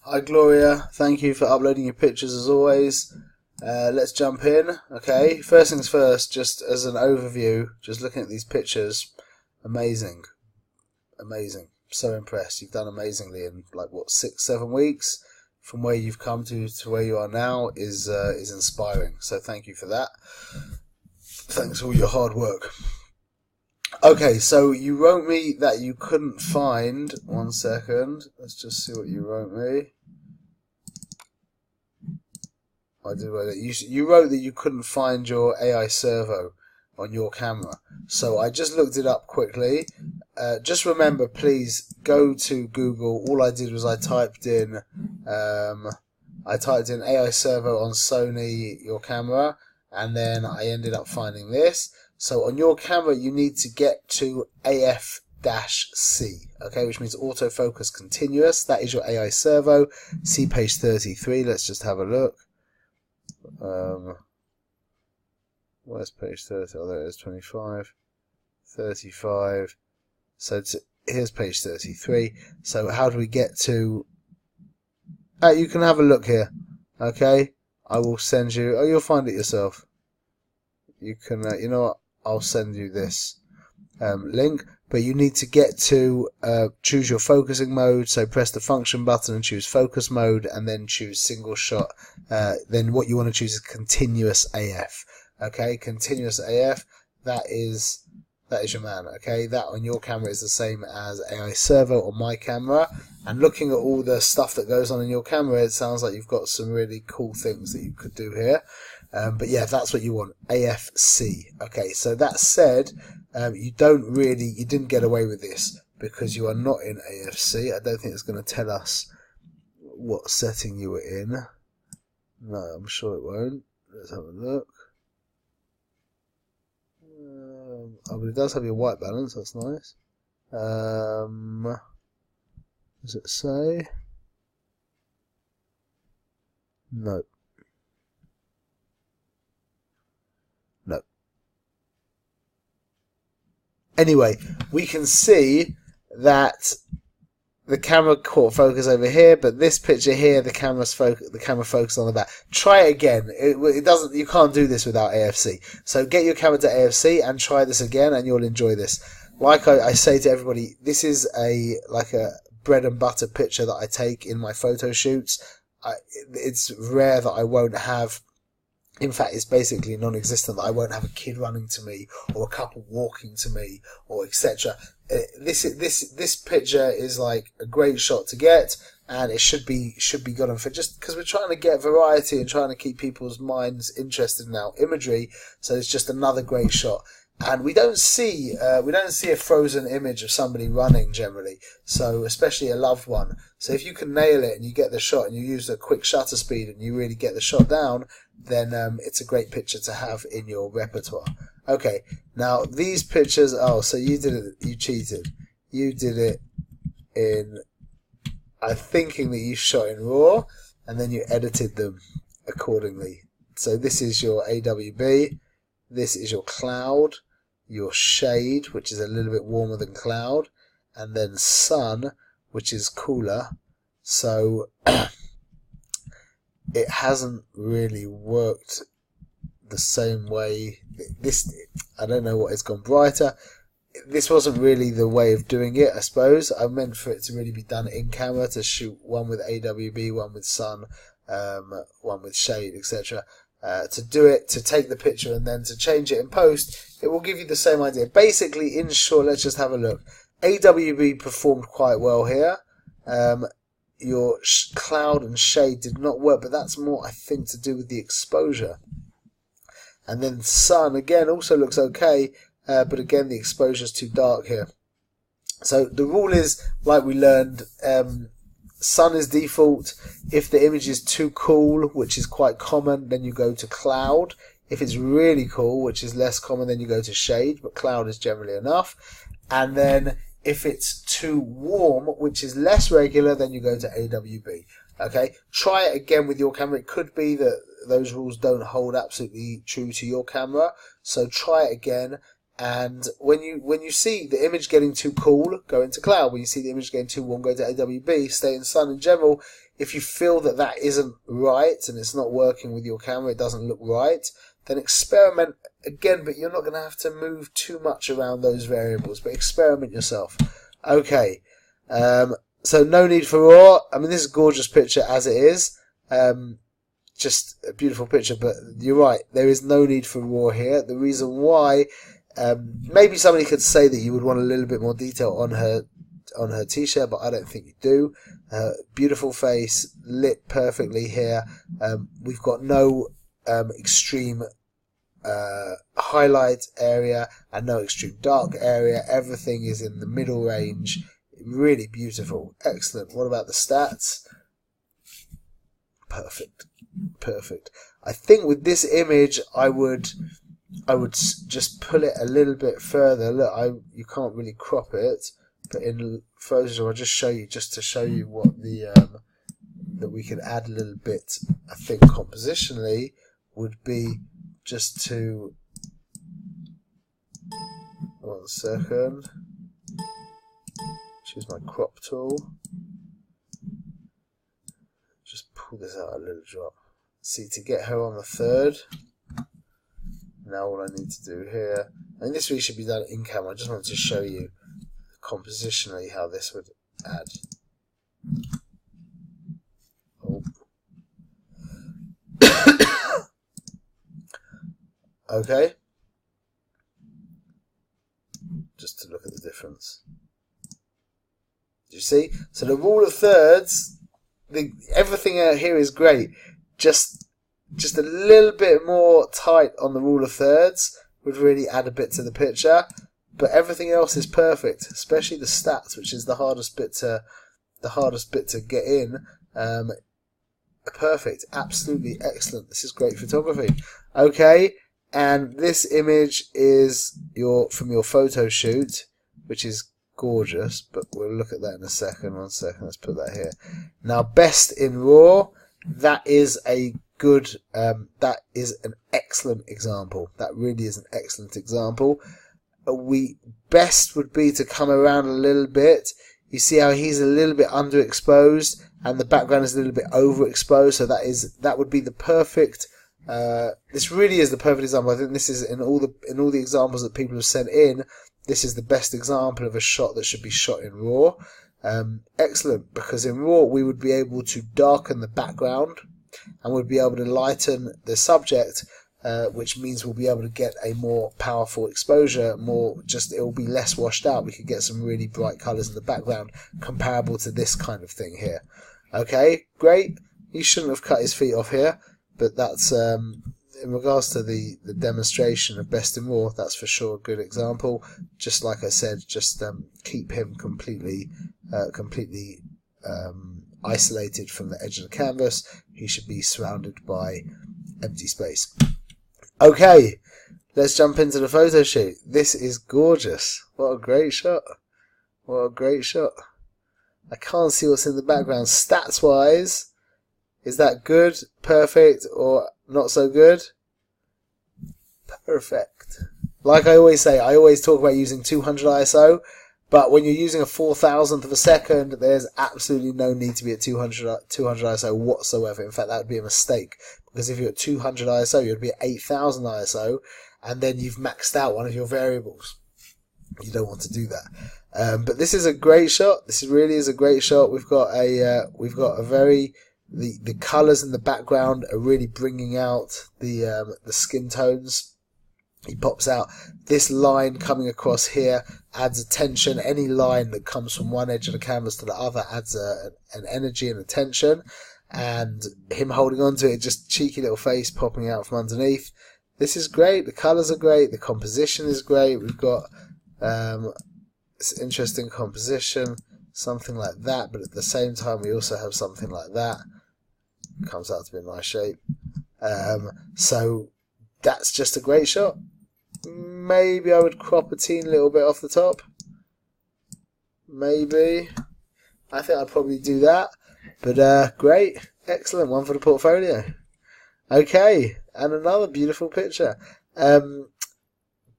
Hi Gloria, thank you for uploading your pictures as always. Let's jump in. Okay, first things first, just as an overview, just looking at these pictures, amazing. So impressed. You've done amazingly in like what, 6-7 weeks. From where you've come to where you are now is inspiring. So thank you for that. Thanks for all your hard work. Okay, so you wrote me that you couldn't find. 1 second. Let's just see what you wrote me. I did write that. You wrote that you couldn't find your AI servo on your camera. So I just looked it up quickly. Just remember, please go to Google. All I did was I typed in AI servo on Sony your camera, and then I ended up finding this. So on your camera, you need to get to AF-C, okay, which means autofocus continuous. That is your AI servo. See page 33. Let's just have a look. Where's page 30? Oh, there it is, 25, 35. So here's page 33. So how do we get to... you can have a look here, okay? I will send you... Oh, you'll find it yourself. You can, you know what? I'll send you this link. But you need to get to choose your focusing mode. So press the function button and choose focus mode, and then choose single shot. Then what you want to choose is continuous AF. Okay, continuous AF. That is your man. Okay, that on your camera is the same as AI servo on my camera. And looking at all the stuff that goes on in your camera, it sounds like you've got some really cool things that you could do here. But yeah, that's what you want, AF-C. Okay, so that said, you didn't get away with this because you are not in AF-C. I don't think it's going to tell us what setting you were in. No, I'm sure it won't. Let's have a look. Oh, but it does have your white balance. That's nice. Does it say? No. No. Anyway, we can see that the camera caught focus over here, but this picture here, the camera focused on the back. Try it again. It doesn't. You can't do this without AFC. So get your camera to AFC and try this again, and you'll enjoy this. Like I say to everybody, this is like a bread and butter picture that I take in my photo shoots. It's rare that I won't have. In fact, it's basically non-existent that I won't have a kid running to me or a couple walking to me or etc. This picture is like a great shot to get, and it should be good on for just because we're trying to get variety and trying to keep people's minds interested in our imagery. So it's just another great shot. And we don't see a frozen image of somebody running generally, so especially a loved one. So if you can nail it and you get the shot and you use a quick shutter speed and you really get the shot down, then it's a great picture to have in your repertoire. Okay, now these pictures. Oh, so you did it. You cheated. You did it in. I'm thinking that you shot in RAW and then you edited them accordingly. So this is your AWB. This is your cloud, your shade, which is a little bit warmer than cloud, and then sun, which is cooler. So it hasn't really worked the same way. I don't know what, it's gone brighter. This wasn't really the way of doing it, I suppose. I meant for it to really be done in camera, to shoot one with AWB, one with sun, one with shade, etc. To do it, to take the picture and then to change it in post, it will give you the same idea. Basically, in short, let's just have a look. AWB performed quite well here. Your cloud and shade did not work, but that's more, I think, to do with the exposure. And then sun, again, also looks okay, but again, the exposure is too dark here. So the rule is, like we learned, sun is default. If the image is too cool, which is quite common, then you go to cloud. If it's really cool, which is less common, then you go to shade, but cloud is generally enough. And then if it's too warm, which is less regular, then you go to AWB. Okay, try it again with your camera. It could be that those rules don't hold absolutely true to your camera, so try it again. And when you see the image getting too cool, go into cloud. When you see the image getting too warm, go to AWB. Stay in sun in general. If you feel that that isn't right and it's not working with your camera, it doesn't look right, then experiment again. But you're not going to have to move too much around those variables. But experiment yourself. Okay. So no need for RAW. I mean, this is a gorgeous picture as it is. Just a beautiful picture. But you're right. There is no need for RAW here. The reason why. Maybe somebody could say that you would want a little bit more detail on her t-shirt, but I don't think you do. Beautiful face, lit perfectly here. We've got no extreme highlight area and no extreme dark area. Everything is in the middle range. Really beautiful. Excellent. What about the stats? Perfect. Perfect. I think with this image I would just pull it a little bit further. Look, you can't really crop it, but in Photoshop I'll just show you, just to show you what the that we could add a little bit. I think compositionally would be just to 1 second. Choose my crop tool. Just pull this out a little drop. See, to get her on the third. Now all I need to do here, and this really should be done in camera. I just wanted to show you compositionally how this would add. Oh. Okay. Just to look at the difference. Do you see? So the rule of thirds, everything out here is great. Just a little bit more tight on the rule of thirds would really add a bit to the picture, but everything else is perfect, especially the stats, which is the hardest bit to get in. Perfect, absolutely excellent. This is great photography. Okay, and this image is from your photo shoot, which is gorgeous, but we'll look at that in a second. 1 second, let's put that here. Now, best in RAW, that is a good, that is an excellent example. That really is an excellent example. Best would be to come around a little bit. You see how he's a little bit underexposed and the background is a little bit overexposed, so that would be the perfect, this really is the perfect example. I think this is in all the examples that people have sent in, this is the best example of a shot that should be shot in RAW. Excellent, because in RAW we would be able to darken the background and we'd be able to lighten the subject, which means we'll be able to get a more powerful exposure, it will be less washed out. We could get some really bright colours in the background comparable to this kind of thing here. Okay, great. He shouldn't have cut his feet off here, but that's in regards to the demonstration of best in RAW, that's for sure a good example. Just like I said, just keep him completely isolated from the edge of the canvas. He should be surrounded by empty space. Okay, let's jump into the photo shoot. This is gorgeous. What a great shot. What a great shot. I can't see what's in the background. Stats wise, is that good, perfect, or not so good? Perfect. Like I always say, I always talk about using 200 ISO, but when you're using a 4,000th of a second, there's absolutely no need to be at 200 ISO whatsoever. In fact, that would be a mistake, because if you're at 200 ISO, you'd be at 8,000 ISO, and then you've maxed out one of your variables. You don't want to do that. But this is a great shot. This really is a great shot. We've got a very the colours in the background are really bringing out the skin tones. He pops out. This line coming across here adds a tension. Any line that comes from one edge of the canvas to the other adds an energy and a tension. And him holding on to it, just cheeky little face popping out from underneath. This is great. The colours are great. The composition is great. We've got this interesting composition, something like that, but at the same time we also have something like that. Comes out to be a nice shape. So that's just a great shot. Maybe I would crop a teeny little bit off the top. Maybe. I think I'd probably do that. But great. Excellent. One for the portfolio. Okay. And another beautiful picture.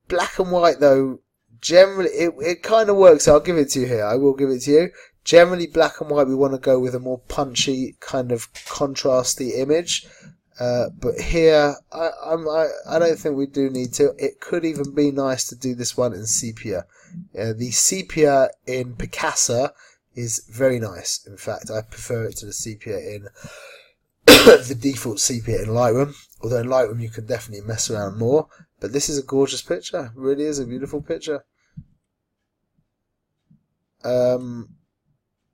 Black and white though, generally it kind of works. So I'll give it to you here. I will give it to you. Generally, black and white, we want to go with a more punchy, kind of contrasty image. But here, I don't think we do need to. It could even be nice to do this one in sepia. The sepia in Picasa is very nice. In fact, I prefer it to the sepia in the default sepia in Lightroom. Although in Lightroom you can definitely mess around more. But this is a gorgeous picture. It really is a beautiful picture.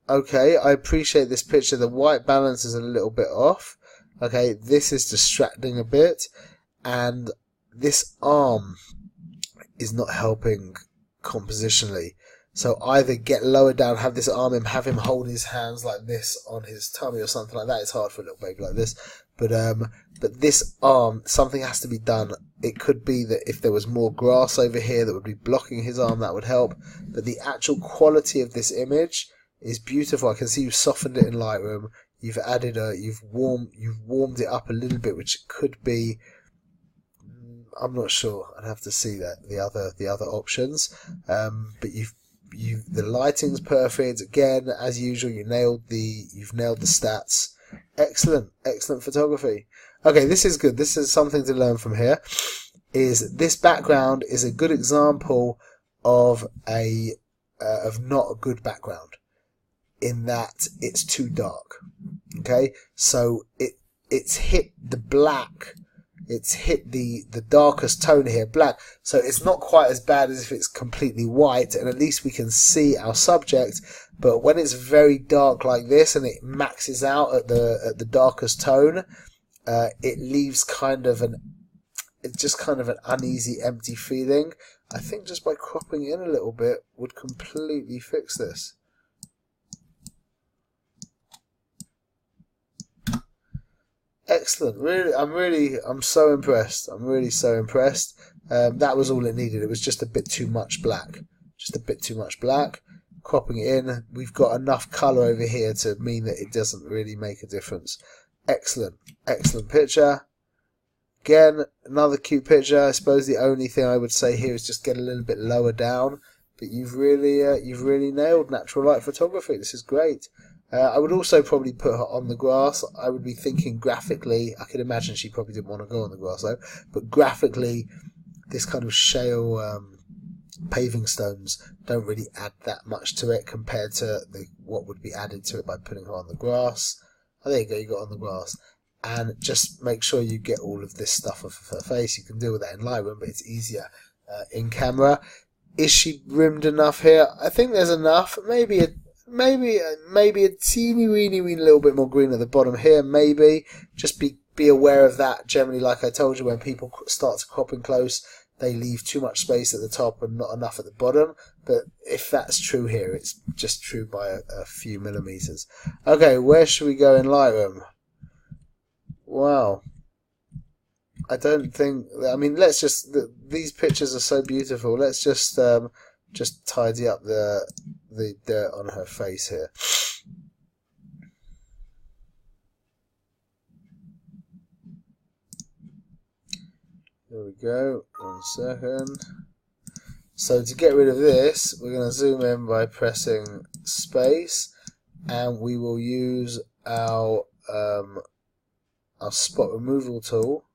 Okay, I appreciate this picture. The white balance is a little bit off. Okay, this is distracting a bit. And this arm is not helping compositionally. So either get lower down, have this arm in, have him hold his hands like this on his tummy or something like that. It's hard for a little baby like this. But this arm, something has to be done. It could be that if there was more grass over here that would be blocking his arm, that would help. But the actual quality of this image is beautiful. I can see you've softened it in Lightroom. You've added you've warmed it up a little bit, which could be, I'm not sure. I'd have to see that the other options. But the lighting's perfect. Again, as usual, you've nailed the stats. Excellent photography. Okay, this is good. This is something to learn from here. Is this background is a good example of not a good background, in that it's too dark. Okay, so it's hit the black. It's hit the darkest tone here, black. So it's not quite as bad as if it's completely white, and at least we can see our subject. But when it's very dark like this and it maxes out at the darkest tone, it leaves kind of an uneasy, empty feeling. I think just by cropping in a little bit would completely fix this. Excellent. I'm so impressed. I'm really so impressed. That was all it needed. It was just a bit too much black. Cropping it in. We've got enough colour over here to mean that it doesn't really make a difference. Excellent picture. Again, another cute picture. I suppose the only thing I would say here is just get a little bit lower down. But you've really nailed natural light photography. This is great. I would also probably put her on the grass. I would be thinking graphically. I could imagine she probably didn't want to go on the grass though. But graphically, this kind of shale paving stones don't really add that much to it compared to what would be added to it by putting her on the grass. Oh, there you go. You got on the grass. And just make sure you get all of this stuff off of her face. You can deal with that in Lightroom, but it's easier in camera. Is she rimmed enough here? I think there's enough. Maybe a teeny weeny little bit more green at the bottom here. Maybe just be aware of that. Generally, like I told you, when people start to crop in close, they leave too much space at the top and not enough at the bottom. But if that's true here, it's just true by a few millimeters. Okay, where should we go in Lightroom? Wow. I don't think. I mean, let's just. These pictures are so beautiful. Let's just tidy up the dirt on her face here. There we go. 1 second. So to get rid of this, we're going to zoom in by pressing space, and we will use our spot removal tool,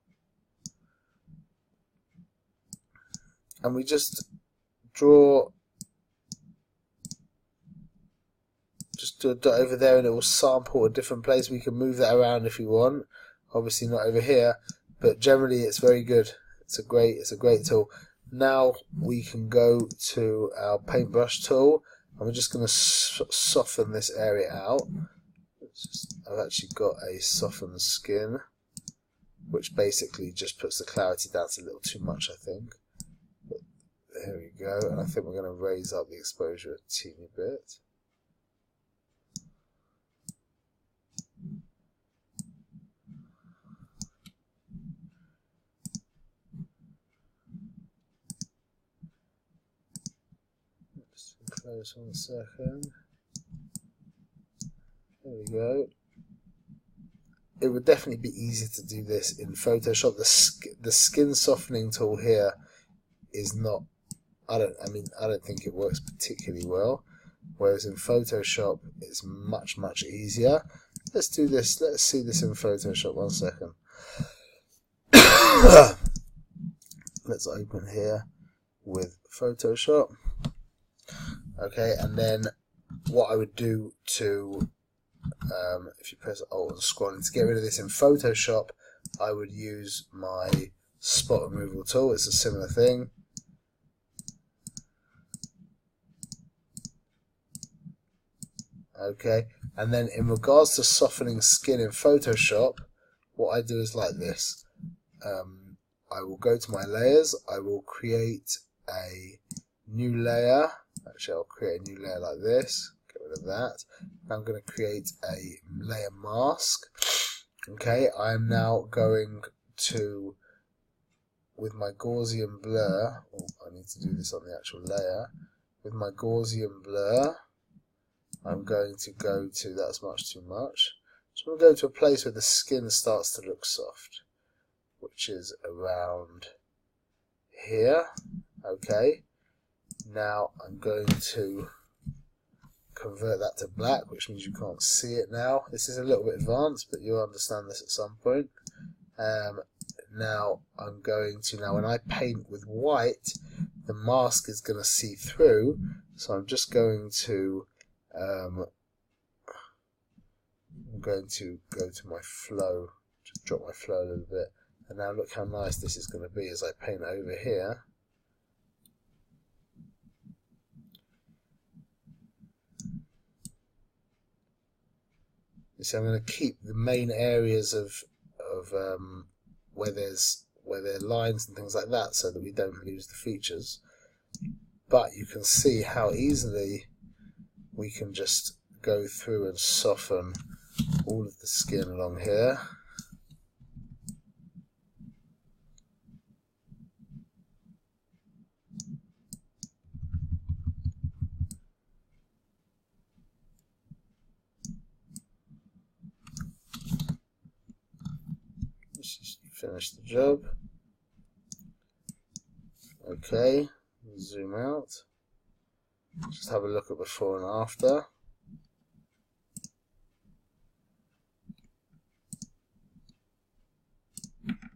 and we just draw a dot over there, and it will sample a different place. We can move that around if we want. Obviously not over here, but generally it's very good. It's a great tool. Now we can go to our paintbrush tool, and we're just going to soften this area out. I've actually got a softened skin, which basically just puts the clarity down. It's a little too much, I think. But there we go. And I think we're going to raise up the exposure a teeny bit. Just close 1 second. There we go. It would definitely be easier to do this in Photoshop. The skin softening tool here is not, I don't think it works particularly well. Whereas in Photoshop, it's much easier. Let's do this. Let's see this in Photoshop. 1 second. Let's open here with Photoshop. Okay, and then what I would do to, if you press Alt and scroll, and to get rid of this in Photoshop, I would use my spot removal tool. It's a similar thing. Okay, and then in regards to softening skin in Photoshop, what I do is like this. I will go to my layers, I will create a new layer. Actually, I'll create a new layer like this. Get rid of that. I'm going to create a layer mask. Okay, I am now going to, with my Gaussian blur, I need to do this on the actual layer. With my Gaussian blur, I'm going to go to, that's much too much. So I'm going to go to a place where the skin starts to look soft, which is around here. Okay, now I'm going to convert that to black, which means you can't see it now. This is a little bit advanced, but you'll understand this at some point. Now I'm going to, now when I paint with white, the mask is going to see through, so I'm just going to I'm going to go to my flow, just drop my flow a little bit, and now look how nice this is going to be as I paint over here. You see, I'm going to keep the main areas of where there are lines and things like that, so that we don't lose the features. But you can see how easily we can just go through and soften all of the skin along here. Let's just finish the job. Okay, zoom out. Just have a look at before and after.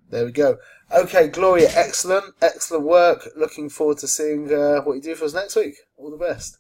There we go. Okay, Gloria, excellent work. Looking forward to seeing what you do for us next week. All the best.